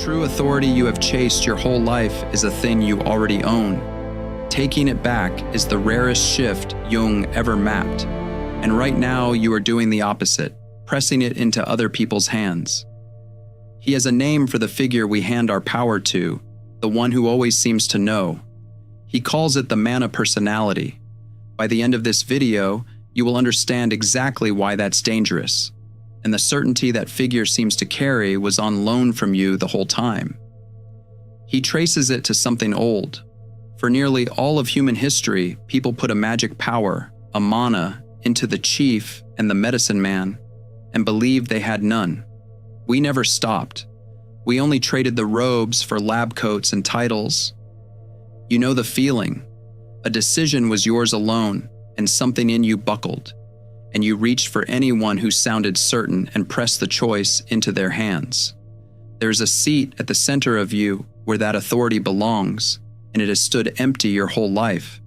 true authority you have chased your whole life is a thing you already own. Taking it back is the rarest shift Jung ever mapped. And right now you are doing the opposite, pressing it into other people's hands. He has a name for the figure we hand our power to, the one who always seems to know. He calls it the mana personality. By the end of this video, you will understand exactly why that's dangerous, and the certainty that figure seems to carry was on loan from you the whole time. He traces it to something old. For nearly all of human history, people put a magic power, a mana, into the chief and the medicine man, and believed they had none. We never stopped. We only traded the robes for lab coats and titles. You know the feeling. A decision was yours alone, and something in you buckled, and you reached for anyone who sounded certain and pressed the choice into their hands. There's a seat at the center of you where that authority belongs, and it has stood empty your whole life.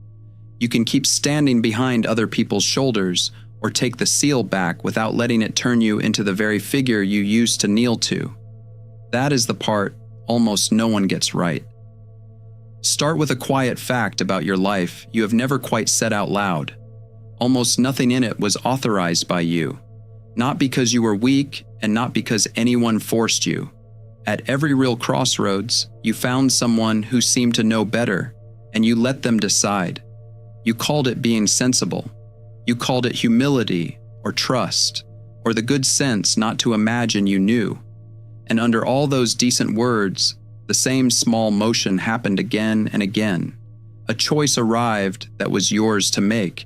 You can keep standing behind other people's shoulders or take the seal back without letting it turn you into the very figure you used to kneel to. That is the part almost no one gets right. Start with a quiet fact about your life you have never quite said out loud. Almost nothing in it was authorized by you, not because you were weak and not because anyone forced you. At every real crossroads, you found someone who seemed to know better, and you let them decide. You called it being sensible. You called it humility or trust, or the good sense not to imagine you knew. And under all those decent words, the same small motion happened again and again. A choice arrived that was yours to make,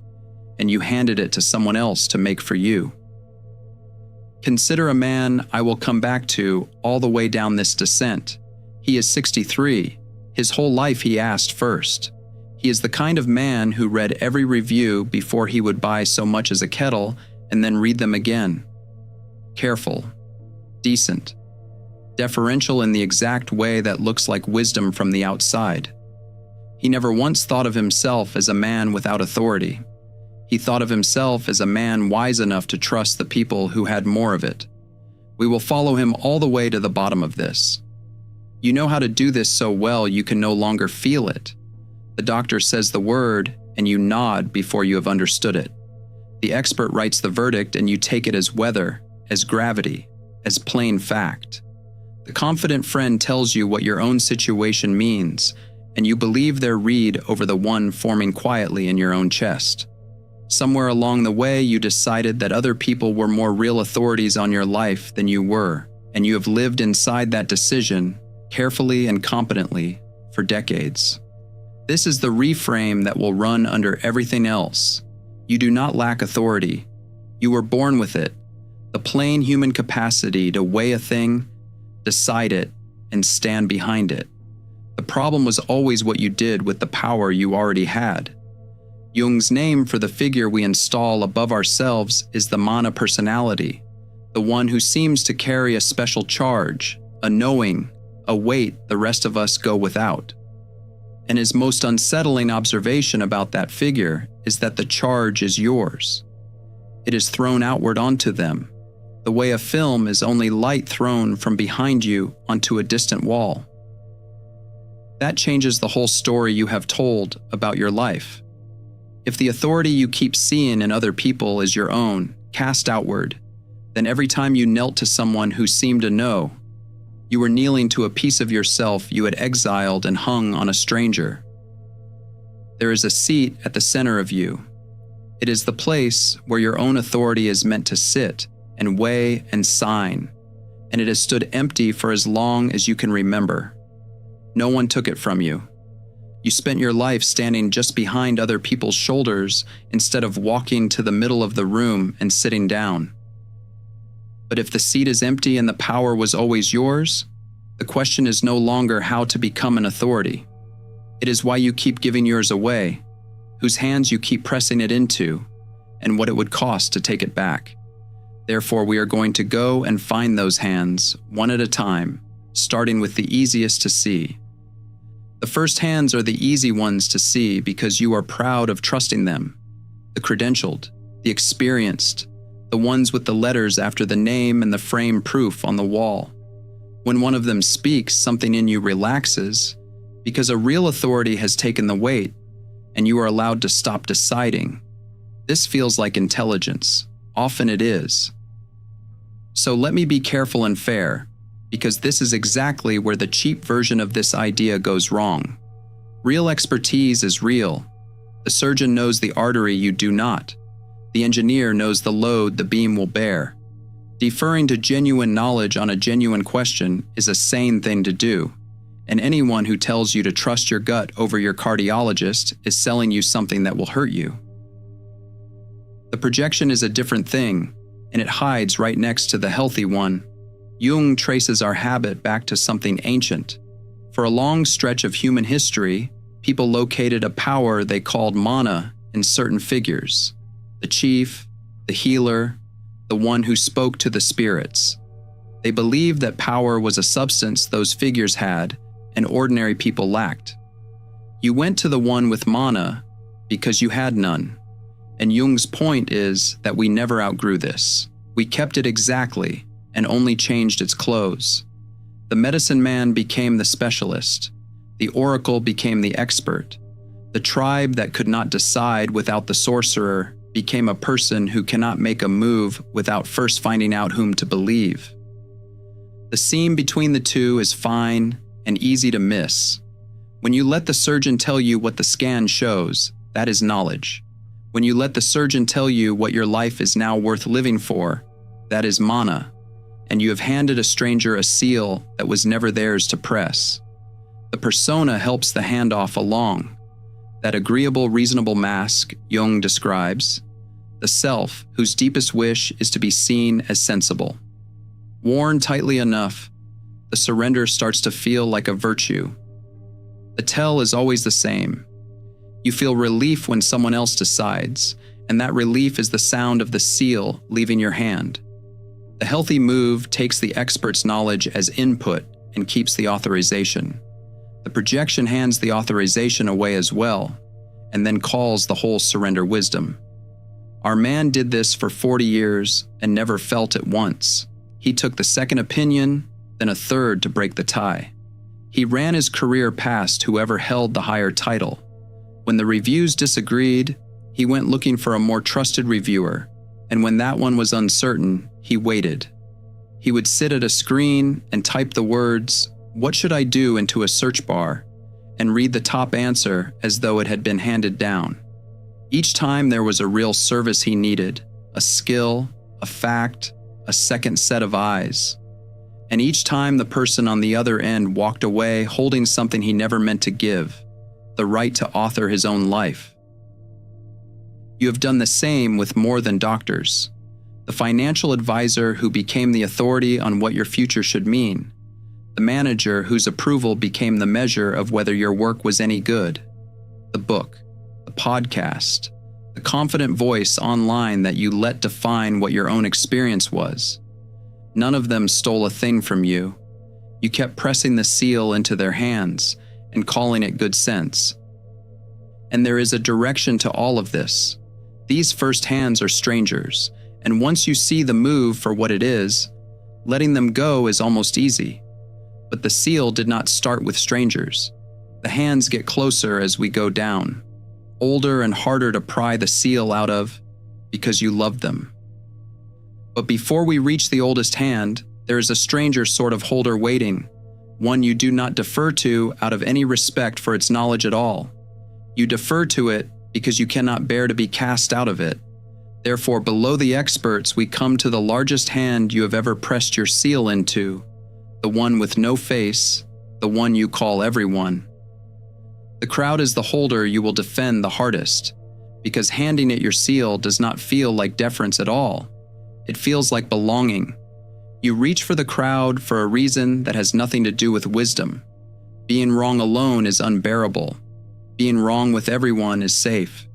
and you handed it to someone else to make for you. Consider a man I will come back to all the way down this descent. He is 63. His whole life he asked first. He is the kind of man who read every review before he would buy so much as a kettle and then read them again. Careful, decent, deferential in the exact way that looks like wisdom from the outside. He never once thought of himself as a man without authority. He thought of himself as a man wise enough to trust the people who had more of it. We will follow him all the way to the bottom of this. You know how to do this so well you can no longer feel it. The doctor says the word, and you nod before you have understood it. The expert writes the verdict, and you take it as weather, as gravity, as plain fact. The confident friend tells you what your own situation means, and you believe their read over the one forming quietly in your own chest. Somewhere along the way, you decided that other people were more real authorities on your life than you were, and you have lived inside that decision, carefully and competently, for decades. This is the reframe that will run under everything else. You do not lack authority. You were born with it, the plain human capacity to weigh a thing, decide it, and stand behind it. The problem was always what you did with the power you already had. Jung's name for the figure we install above ourselves is the mana personality, the one who seems to carry a special charge, a knowing, a weight the rest of us go without. And his most unsettling observation about that figure is that the charge is yours. It is thrown outward onto them, the way a film is only light thrown from behind you onto a distant wall. That changes the whole story you have told about your life. If the authority you keep seeing in other people is your own, cast outward, then every time you knelt to someone who seemed to know, you were kneeling to a piece of yourself you had exiled and hung on a stranger. There is a seat at the center of you. It is the place where your own authority is meant to sit and weigh and sign, and it has stood empty for as long as you can remember. No one took it from you. You spent your life standing just behind other people's shoulders instead of walking to the middle of the room and sitting down. But if the seat is empty and the power was always yours, the question is no longer how to become an authority. It is why you keep giving yours away, whose hands you keep pressing it into, and what it would cost to take it back. Therefore, we are going to go and find those hands, one at a time, starting with the easiest to see. The first hands are the easy ones to see because you are proud of trusting them. The credentialed, the experienced, the ones with the letters after the name and the frame proof on the wall. When one of them speaks, something in you relaxes because a real authority has taken the weight and you are allowed to stop deciding. This feels like intelligence. Often it is. So let me be careful and fair, because this is exactly where the cheap version of this idea goes wrong. Real expertise is real. The surgeon knows the artery you do not. The engineer knows the load the beam will bear. Deferring to genuine knowledge on a genuine question is a sane thing to do, and anyone who tells you to trust your gut over your cardiologist is selling you something that will hurt you. The projection is a different thing, and it hides right next to the healthy one. Jung traces our habit back to something ancient. For a long stretch of human history, people located a power they called mana in certain figures: the chief, the healer, the one who spoke to the spirits. They believed that power was a substance those figures had and ordinary people lacked. You went to the one with mana because you had none. And Jung's point is that we never outgrew this. We kept it exactly and only changed its clothes. The medicine man became the specialist. The oracle became the expert. The tribe that could not decide without the sorcerer became a person who cannot make a move without first finding out whom to believe. The seam between the two is fine and easy to miss. When you let the surgeon tell you what the scan shows, that is knowledge. When you let the surgeon tell you what your life is now worth living for, that is mana, and you have handed a stranger a seal that was never theirs to press. The persona helps the handoff along. That agreeable, reasonable mask Jung describes, the self whose deepest wish is to be seen as sensible. Worn tightly enough, the surrender starts to feel like a virtue. The tell is always the same. You feel relief when someone else decides, and that relief is the sound of the seal leaving your hand. The healthy move takes the expert's knowledge as input and keeps the authorization. The projection hands the authorization away as well, and then calls the whole surrender wisdom. Our man did this for 40 years and never felt it once. He took the second opinion, then a third to break the tie. He ran his career past whoever held the higher title. When the reviews disagreed, he went looking for a more trusted reviewer, and when that one was uncertain, he waited. He would sit at a screen and type the words, "What should I do?" into a search bar, and read the top answer as though it had been handed down. Each time there was a real service he needed, a skill, a fact, a second set of eyes. And each time the person on the other end walked away holding something he never meant to give, the right to author his own life. You have done the same with more than doctors. The financial advisor who became the authority on what your future should mean. The manager whose approval became the measure of whether your work was any good. The book, the podcast, the confident voice online that you let define what your own experience was. None of them stole a thing from you. You kept pressing the seal into their hands and calling it good sense. And there is a direction to all of this. These first hands are strangers, and once you see the move for what it is, letting them go is almost easy. But the seal did not start with strangers. The hands get closer as we go down, older and harder to pry the seal out of because you love them. But before we reach the oldest hand, there is a stranger sort of holder waiting, one you do not defer to out of any respect for its knowledge at all. You defer to it because you cannot bear to be cast out of it. Therefore, below the experts, we come to the largest hand you have ever pressed your seal into, the one with no face, the one you call everyone. The crowd is the holder you will defend the hardest, because handing it your seal does not feel like deference at all. It feels like belonging. You reach for the crowd for a reason that has nothing to do with wisdom. Being wrong alone is unbearable. Being wrong with everyone is safe.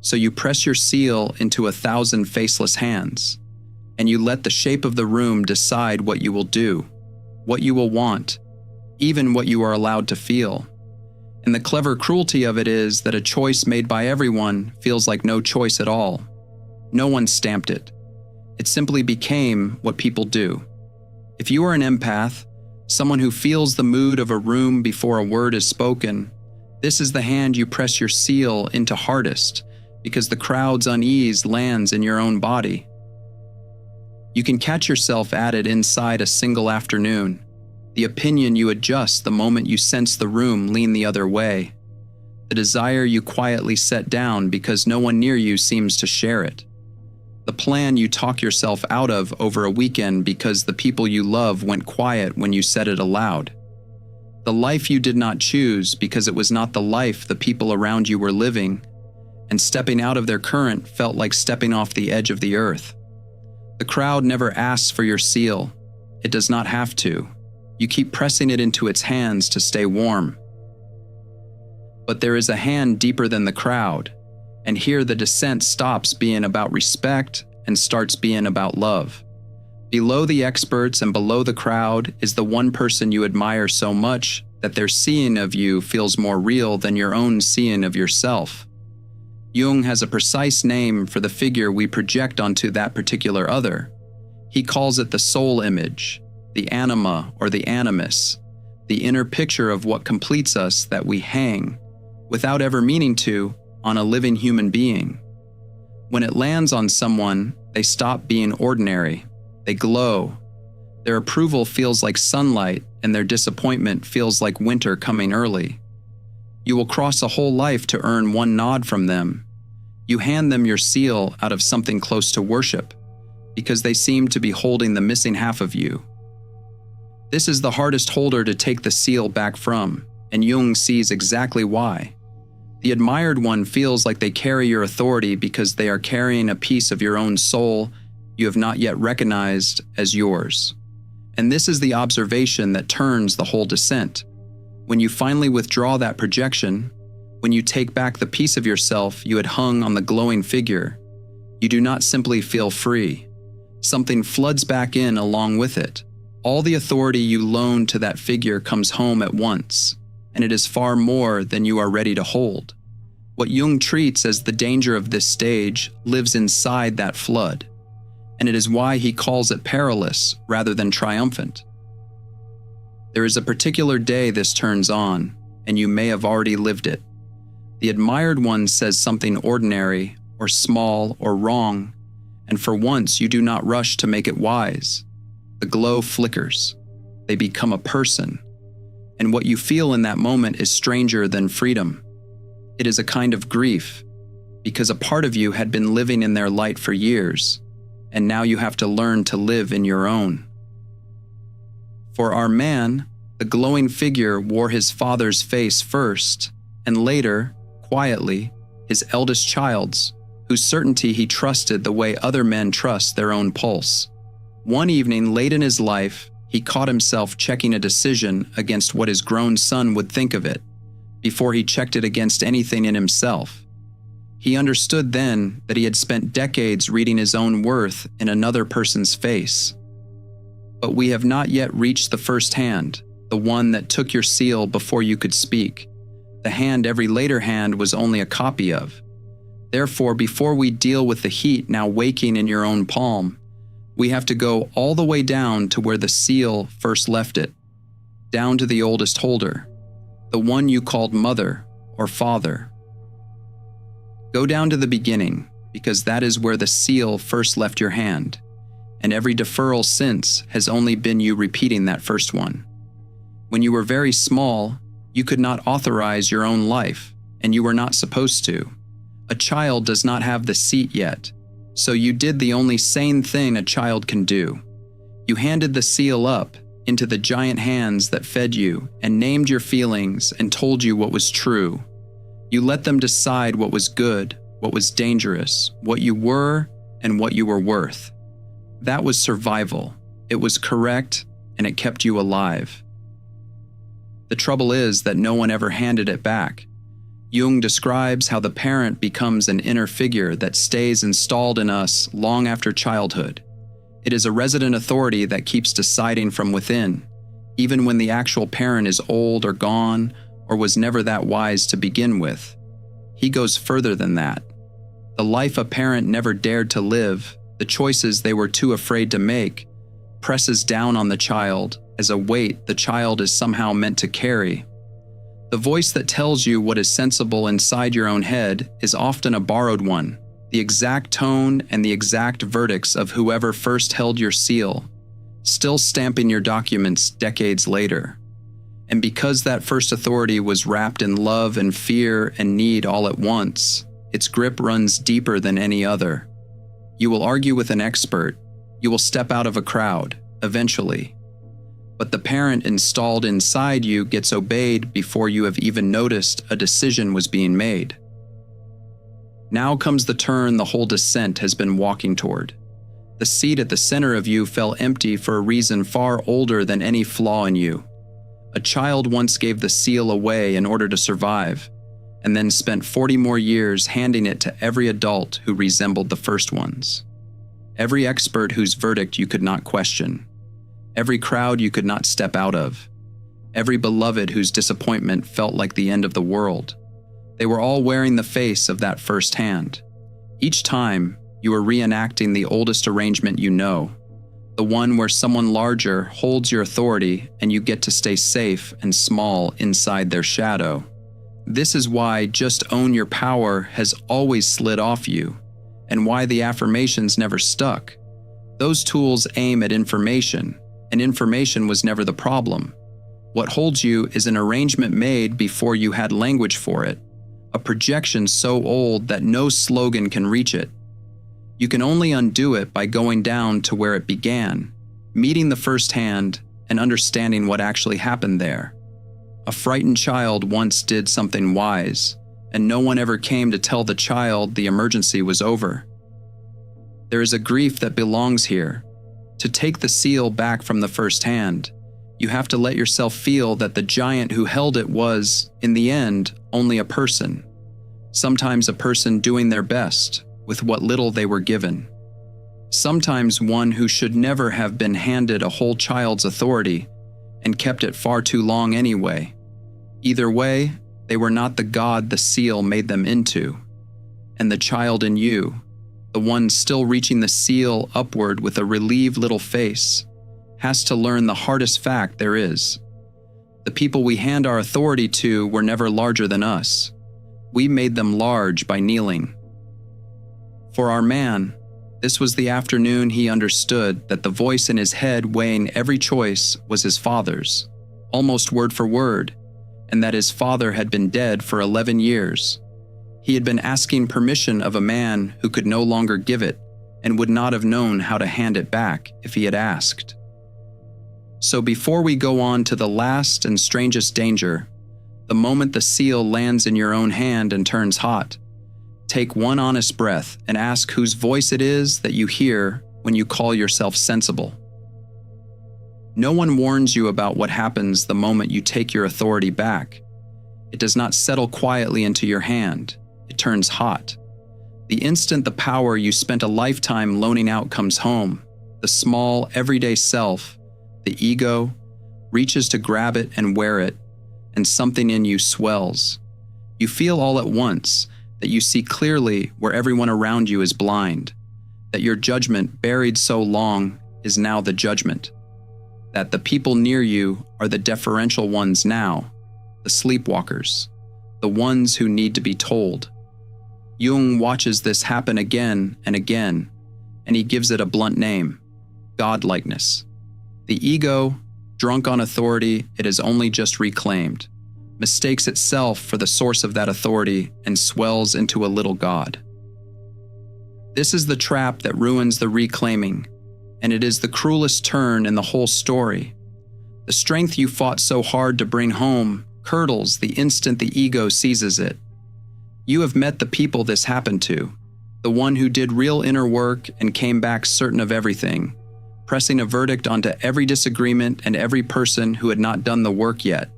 So you press your seal into 1,000 faceless hands, and you let the shape of the room decide what you will do, what you will want, even what you are allowed to feel. And the clever cruelty of it is that a choice made by everyone feels like no choice at all. No one stamped it. It simply became what people do. If you are an empath, someone who feels the mood of a room before a word is spoken. This is the hand you press your seal into hardest, because the crowd's unease lands in your own body. You can catch yourself at it inside a single afternoon, the opinion you adjust the moment you sense the room lean the other way, the desire you quietly set down because no one near you seems to share it, the plan you talk yourself out of over a weekend because the people you love went quiet when you said it aloud, the life you did not choose because it was not the life the people around you were living, and stepping out of their current felt like stepping off the edge of the earth. The crowd never asks for your seal. It does not have to. You keep pressing it into its hands to stay warm. But there is a hand deeper than the crowd, and here the descent stops being about respect and starts being about love. Below the experts and below the crowd is the one person you admire so much that their seeing of you feels more real than your own seeing of yourself. Jung has a precise name for the figure we project onto that particular other. He calls it the soul image, the anima or the animus, the inner picture of what completes us that we hang, without ever meaning to, on a living human being. When it lands on someone, they stop being ordinary. They glow. Their approval feels like sunlight, and their disappointment feels like winter coming early. You will cross a whole life to earn one nod from them. You hand them your seal out of something close to worship, because they seem to be holding the missing half of you. This is the hardest holder to take the seal back from, and Jung sees exactly why. The admired one feels like they carry your authority because they are carrying a piece of your own soul you have not yet recognized as yours. And this is the observation that turns the whole descent. When you finally withdraw that projection, when you take back the piece of yourself you had hung on the glowing figure, you do not simply feel free. Something floods back in along with it. All the authority you loaned to that figure comes home at once, and it is far more than you are ready to hold. What Jung treats as the danger of this stage lives inside that flood, and it is why he calls it perilous rather than triumphant. There is a particular day this turns on, and you may have already lived it. The admired one says something ordinary, or small, or wrong, and for once you do not rush to make it wise. The glow flickers. They become a person. And what you feel in that moment is stranger than freedom. It is a kind of grief, because a part of you had been living in their light for years, and now you have to learn to live in your own. For our man, the glowing figure wore his father's face first, and later, quietly, his eldest child's, whose certainty he trusted the way other men trust their own pulse. One evening late in his life, he caught himself checking a decision against what his grown son would think of it, before he checked it against anything in himself. He understood then that he had spent decades reading his own worth in another person's face. But we have not yet reached the first hand, the one that took your seal before you could speak, the hand every later hand was only a copy of. Therefore, before we deal with the heat now waking in your own palm, we have to go all the way down to where the seal first left it, down to the oldest holder, the one you called mother or father. Go down to the beginning, because that is where the seal first left your hand, and every deferral since has only been you repeating that first one. When you were very small, you could not authorize your own life, and you were not supposed to. A child does not have the seat yet, so you did the only sane thing a child can do. You handed the seal up into the giant hands that fed you and named your feelings and told you what was true. You let them decide what was good, what was dangerous, what you were, and what you were worth. That was survival. It was correct, and it kept you alive. The trouble is that no one ever handed it back. Jung describes how the parent becomes an inner figure that stays installed in us long after childhood. It is a resident authority that keeps deciding from within, even when the actual parent is old or gone or was never that wise to begin with. He goes further than that. The life a parent never dared to live, the choices they were too afraid to make, presses down on the child, as a weight the child is somehow meant to carry. The voice that tells you what is sensible inside your own head is often a borrowed one, the exact tone and the exact verdicts of whoever first held your seal, still stamping your documents decades later. And because that first authority was wrapped in love and fear and need all at once, its grip runs deeper than any other. You will argue with an expert. You will step out of a crowd, eventually. But the parent installed inside you gets obeyed before you have even noticed a decision was being made. Now comes the turn the whole descent has been walking toward. The seat at the center of you fell empty for a reason far older than any flaw in you. A child once gave the seal away in order to survive, and then spent 40 more years handing it to every adult who resembled the first ones. Every expert whose verdict you could not question. Every crowd you could not step out of. Every beloved whose disappointment felt like the end of the world. They were all wearing the face of that first hand. Each time, you are reenacting the oldest arrangement you know, the one where someone larger holds your authority and you get to stay safe and small inside their shadow. This is why just own your power has always slid off you, and why the affirmations never stuck. Those tools aim at information, and information was never the problem. What holds you is an arrangement made before you had language for it, a projection so old that no slogan can reach it. You can only undo it by going down to where it began, meeting the first hand, and understanding what actually happened there. A frightened child once did something wise, and no one ever came to tell the child the emergency was over. There is a grief that belongs here. To take the seal back from the first hand, you have to let yourself feel that the giant who held it was, in the end, only a person. Sometimes a person doing their best with what little they were given. Sometimes one who should never have been handed a whole child's authority and kept it far too long anyway. Either way, they were not the God the seal made them into. And the child in you, the one still reaching the seal upward with a relieved little face, has to learn the hardest fact there is. The people we hand our authority to were never larger than us. We made them large by kneeling. For our man, this was the afternoon he understood that the voice in his head weighing every choice was his father's, almost word for word, and that his father had been dead for 11 years. He had been asking permission of a man who could no longer give it and would not have known how to hand it back if he had asked. So before we go on to the last and strangest danger, the moment the seal lands in your own hand and turns hot, take one honest breath and ask whose voice it is that you hear when you call yourself sensible. No one warns you about what happens the moment you take your authority back. It does not settle quietly into your hand. It turns hot. The instant the power you spent a lifetime loaning out comes home, the small, everyday self, the ego, reaches to grab it and wear it, and something in you swells. You feel all at once that you see clearly where everyone around you is blind, that your judgment buried so long is now the judgment, that the people near you are the deferential ones now, the sleepwalkers, the ones who need to be told. Jung watches this happen again and again, and he gives it a blunt name: godlikeness. The ego, drunk on authority it has only just reclaimed, mistakes itself for the source of that authority and swells into a little god. This is the trap that ruins the reclaiming, and it is the cruelest turn in the whole story. The strength you fought so hard to bring home curdles the instant the ego seizes it. You have met the people this happened to, the one who did real inner work and came back certain of everything, pressing a verdict onto every disagreement and every person who had not done the work yet.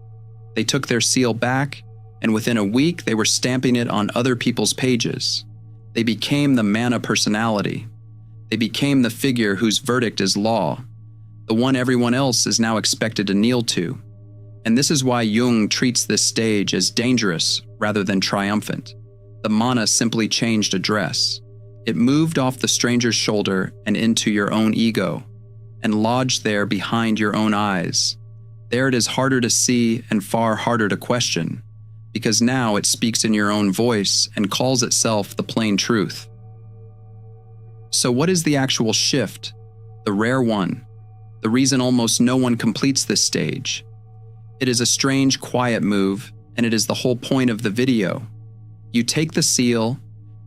They took their seal back, and within a week they were stamping it on other people's pages. They became the manna personality. They became the figure whose verdict is law, the one everyone else is now expected to kneel to. And this is why Jung treats this stage as dangerous rather than triumphant. The manna simply changed address. It moved off the stranger's shoulder and into your own ego, and lodged there behind your own eyes, There it is harder to see and far harder to question, because now it speaks in your own voice and calls itself the plain truth. So what is the actual shift, the rare one, the reason almost no one completes this stage? It is a strange, quiet move, and it is the whole point of the video. You take the seal,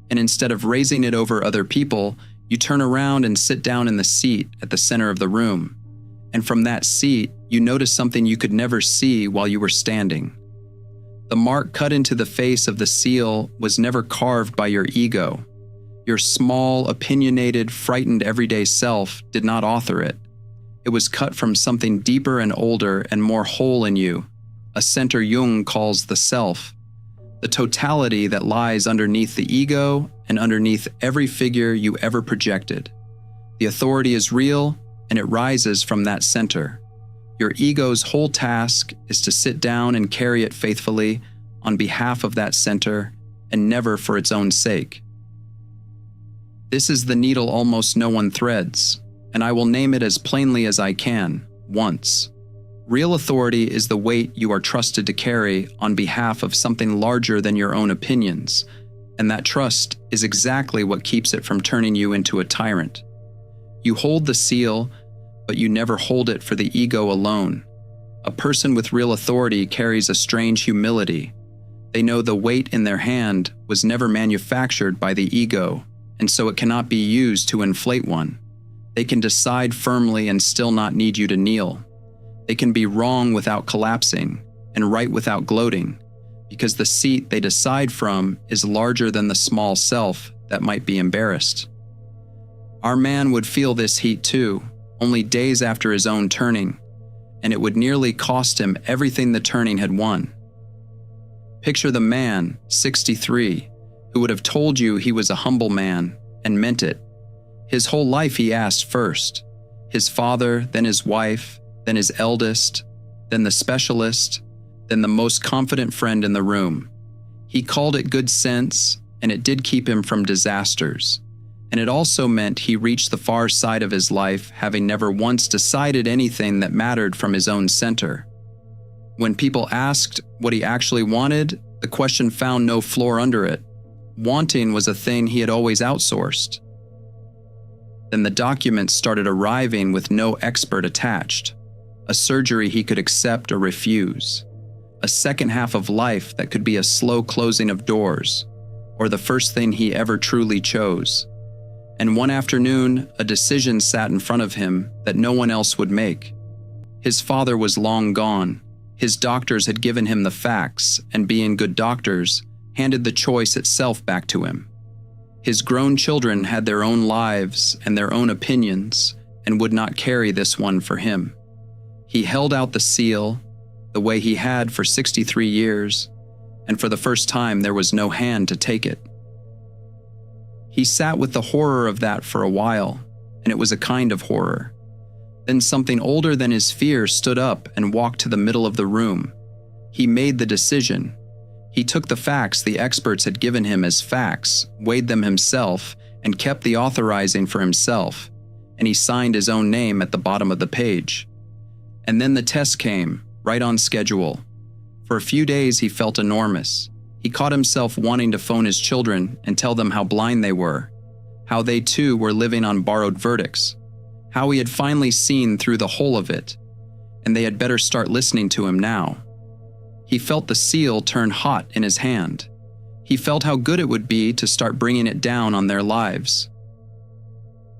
and instead of raising it over other people, you turn around and sit down in the seat at the center of the room. And from that seat, you notice something you could never see while you were standing. The mark cut into the face of the seal was never carved by your ego. Your small, opinionated, frightened everyday self did not author it. It was cut from something deeper and older and more whole in you, a center Jung calls the self, the totality that lies underneath the ego and underneath every figure you ever projected. The authority is real, and it rises from that center. Your ego's whole task is to sit down and carry it faithfully on behalf of that center and never for its own sake. This is the needle almost no one threads, and I will name it as plainly as I can, once. Real authority is the weight you are trusted to carry on behalf of something larger than your own opinions, and that trust is exactly what keeps it from turning you into a tyrant. You hold the seal, but you never hold it for the ego alone. A person with real authority carries a strange humility. They know the weight in their hand was never manufactured by the ego, and so it cannot be used to inflate one. They can decide firmly and still not need you to kneel. They can be wrong without collapsing and right without gloating, because the seat they decide from is larger than the small self that might be embarrassed. Our man would feel this heat too, only days after his own turning, and it would nearly cost him everything the turning had won. Picture the man, 63, who would have told you he was a humble man and meant it. His whole life he asked first, his father, then his wife, then his eldest, then the specialist, then the most confident friend in the room. He called it good sense, and it did keep him from disasters. And it also meant he reached the far side of his life having never once decided anything that mattered from his own center. When people asked what he actually wanted, the question found no floor under it. Wanting was a thing he had always outsourced. Then the documents started arriving with no expert attached, a surgery he could accept or refuse, a second half of life that could be a slow closing of doors, or the first thing he ever truly chose. And one afternoon, a decision sat in front of him that no one else would make. His father was long gone. His doctors had given him the facts, and being good doctors, handed the choice itself back to him. His grown children had their own lives and their own opinions, and would not carry this one for him. He held out the seal, the way he had for 63 years, and for the first time there was no hand to take it. He sat with the horror of that for a while, and it was a kind of horror. Then something older than his fear stood up and walked to the middle of the room. He made the decision. He took the facts the experts had given him as facts, weighed them himself, and kept the authorizing for himself, and he signed his own name at the bottom of the page. And then the test came, right on schedule. For a few days he felt enormous. He caught himself wanting to phone his children and tell them how blind they were, how they too were living on borrowed verdicts, how he had finally seen through the whole of it, and they had better start listening to him now. He felt the seal turn hot in his hand. He felt how good it would be to start bringing it down on their lives.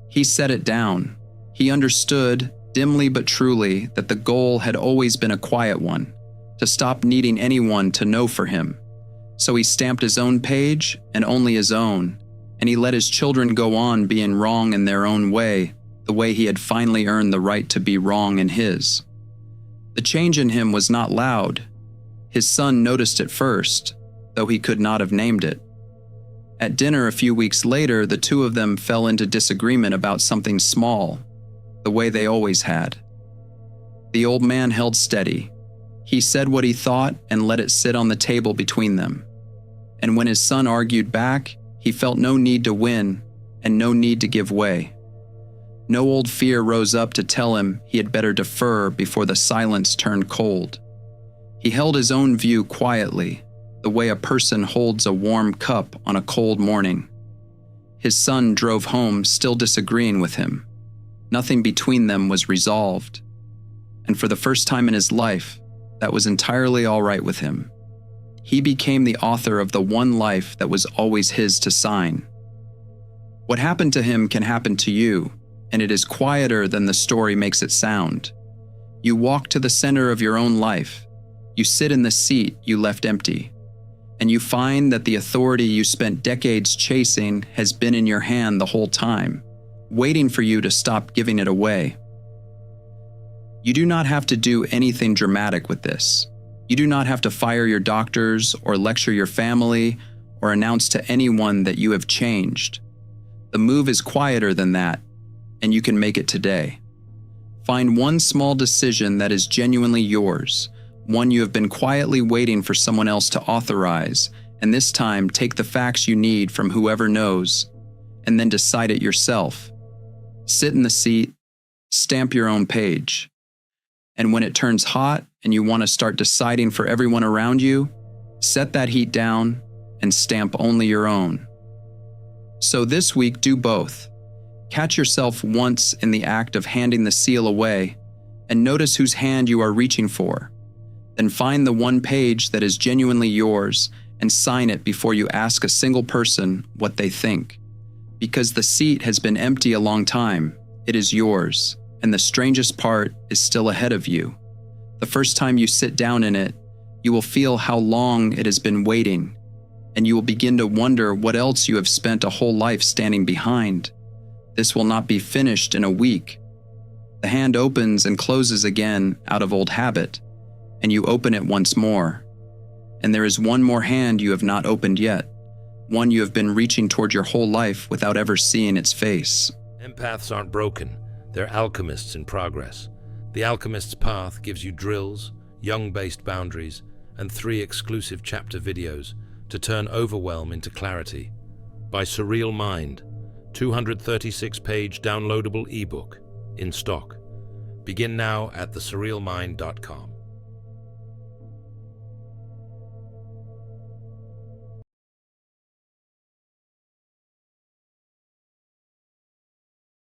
He set it down. He understood, dimly but truly, that the goal had always been a quiet one, to stop needing anyone to know for him. So he stamped his own page, and only his own, and he let his children go on being wrong in their own way, the way he had finally earned the right to be wrong in his. The change in him was not loud. His son noticed it first, though he could not have named it. At dinner a few weeks later, the two of them fell into disagreement about something small, the way they always had. The old man held steady. He said what he thought and let it sit on the table between them. And when his son argued back, he felt no need to win and no need to give way. No old fear rose up to tell him he had better defer before the silence turned cold. He held his own view quietly, the way a person holds a warm cup on a cold morning. His son drove home still disagreeing with him. Nothing between them was resolved. And for the first time in his life, that was entirely all right with him. He became the author of the one life that was always his to sign. What happened to him can happen to you, and it is quieter than the story makes it sound. You walk to the center of your own life. You sit in the seat you left empty, and you find that the authority you spent decades chasing has been in your hand the whole time, waiting for you to stop giving it away. You do not have to do anything dramatic with this. You do not have to fire your doctors or lecture your family or announce to anyone that you have changed. The move is quieter than that, and you can make it today. Find one small decision that is genuinely yours, one you have been quietly waiting for someone else to authorize, and this time take the facts you need from whoever knows, and then decide it yourself. Sit in the seat, stamp your own page. And when it turns hot and you want to start deciding for everyone around you, set that heat down and stamp only your own. So this week, do both. Catch yourself once in the act of handing the seal away and notice whose hand you are reaching for. Then find the one page that is genuinely yours and sign it before you ask a single person what they think. Because the seat has been empty a long time, it is yours, and the strangest part is still ahead of you. The first time you sit down in it, you will feel how long it has been waiting, and you will begin to wonder what else you have spent a whole life standing behind. This will not be finished in a week. The hand opens and closes again out of old habit, and you open it once more. And there is one more hand you have not opened yet, one you have been reaching toward your whole life without ever seeing its face. Empaths aren't broken, they're alchemists in progress. The Alchemist's Path gives you drills, Jung-based boundaries, and 3 exclusive chapter videos to turn overwhelm into clarity. By Surreal Mind, 236-page downloadable ebook in stock. Begin now at thesurrealmind.com.